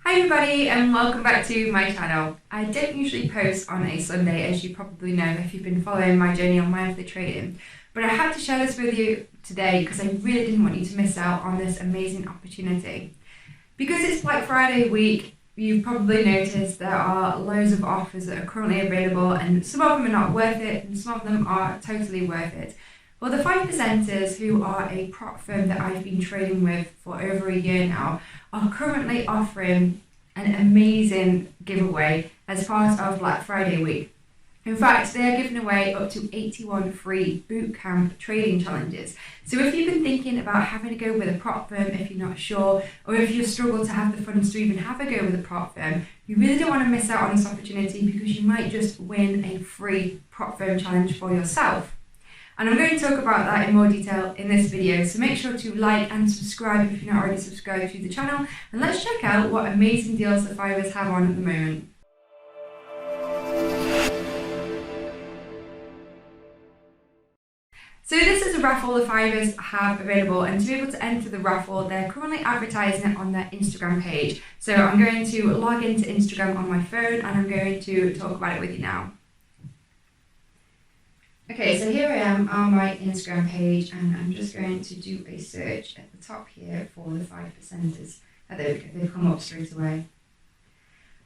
Hi everybody and welcome back to my channel. I don't usually post on a Sunday, as you probably know if you've been following my journey on monthly trading, but I had to share this with you today because I really didn't want you to miss out on this amazing opportunity. Because it's Black Friday week, you've probably noticed there are loads of offers that are currently available, and some of them are not worth it and some of them are totally worth it. Well, the 5%ers, who are a prop firm that I've been trading with for over a year now, are currently offering an amazing giveaway as part of Black Friday week. In fact, they are giving away up to 81 free bootcamp trading challenges. So if you've been thinking about having to go with a prop firm if you're not sure, or if you struggle to have the funds to even have a go with a prop firm, you really don't want to miss out on this opportunity because you might just win a free prop firm challenge for yourself. And I'm going to talk about that in more detail in this video, so make sure to like and subscribe if you're not already subscribed to the channel, and let's check out what amazing deals the Fivers have on at the moment. So this is a raffle the Fivers have available, and to be able to enter the raffle, they're currently advertising it on their Instagram page. So I'm going to log into Instagram on my phone and I'm going to talk about it with you now. Okay, so here I am on my Instagram page, and I'm just going to do a search at the top here for the 5%ers. There we go, they've come up straight away.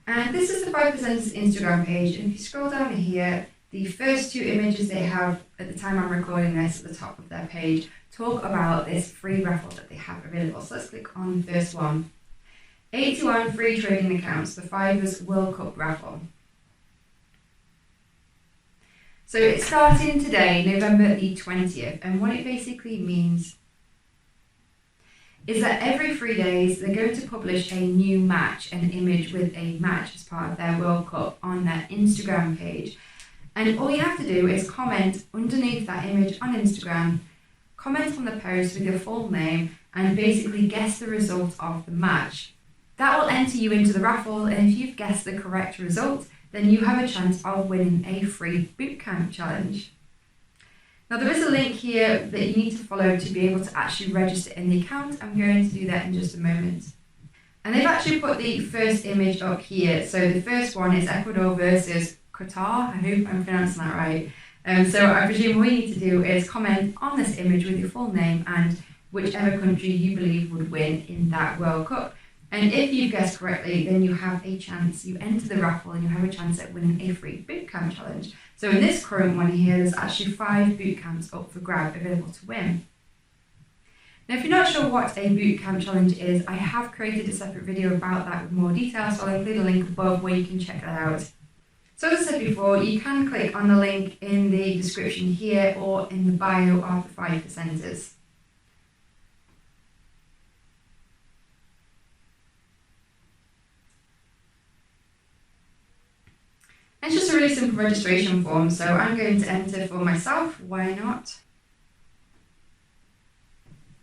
And this is the 5%ers Instagram page, and if you scroll down here, the first two images they have at the time I'm recording this at the top of their page talk about this free raffle that they have available. So let's click on the first one. 81 free trading accounts, the Fivers World Cup raffle. So it's starting today, November the 20th, and what it basically means is that every 3 days they're going to publish a new match, an image with a match as part of their World Cup on their Instagram page. And all you have to do is comment underneath that image on Instagram, comment on the post with your full name, and basically guess the result of the match. That will enter you into the raffle, and if you've guessed the correct result, then you have a chance of winning a free bootcamp challenge. Now there is a link here that you need to follow to be able to actually register in the account. I'm going to do that in just a moment. And they've actually put the first image up here. So the first one is Ecuador versus Qatar. I hope I'm pronouncing that right. So I presume all you need to do is comment on this image with your full name and whichever country you believe would win in that World Cup. And if you've guessed correctly, then you have a chance, you enter the raffle and you have a chance at winning a free bootcamp challenge. So in this current one here, there's actually 5 bootcamps up for grab available to win. Now, if you're not sure what a bootcamp challenge is, I have created a separate video about that with more details, so I'll include a link above where you can check that out. So as I said before, you can click on the link in the description here or in the bio of the 5%ers. It's just a really simple registration form, so I'm going to enter for myself, why not?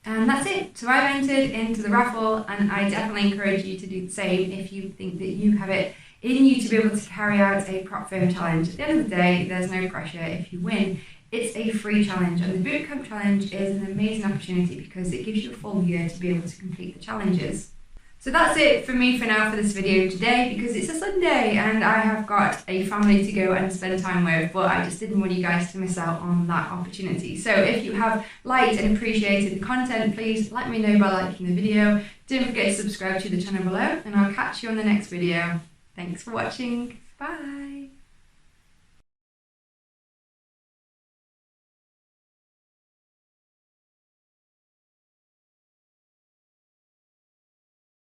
And that's it. So I've entered into the raffle, and I definitely encourage you to do the same if you think that you have it in you to be able to carry out a prop firm challenge. At the end of the day, there's no pressure. If you win, it's a free challenge, and the bootcamp challenge is an amazing opportunity because it gives you a full year to be able to complete the challenges. So that's it for me for now for this video today, because it's a Sunday and I have got a family to go and spend time with, but I just didn't want you guys to miss out on that opportunity. So if you have liked and appreciated the content, please let me know by liking the video. Don't forget to subscribe to the channel below, and I'll catch you on the next video. Thanks for watching. Bye.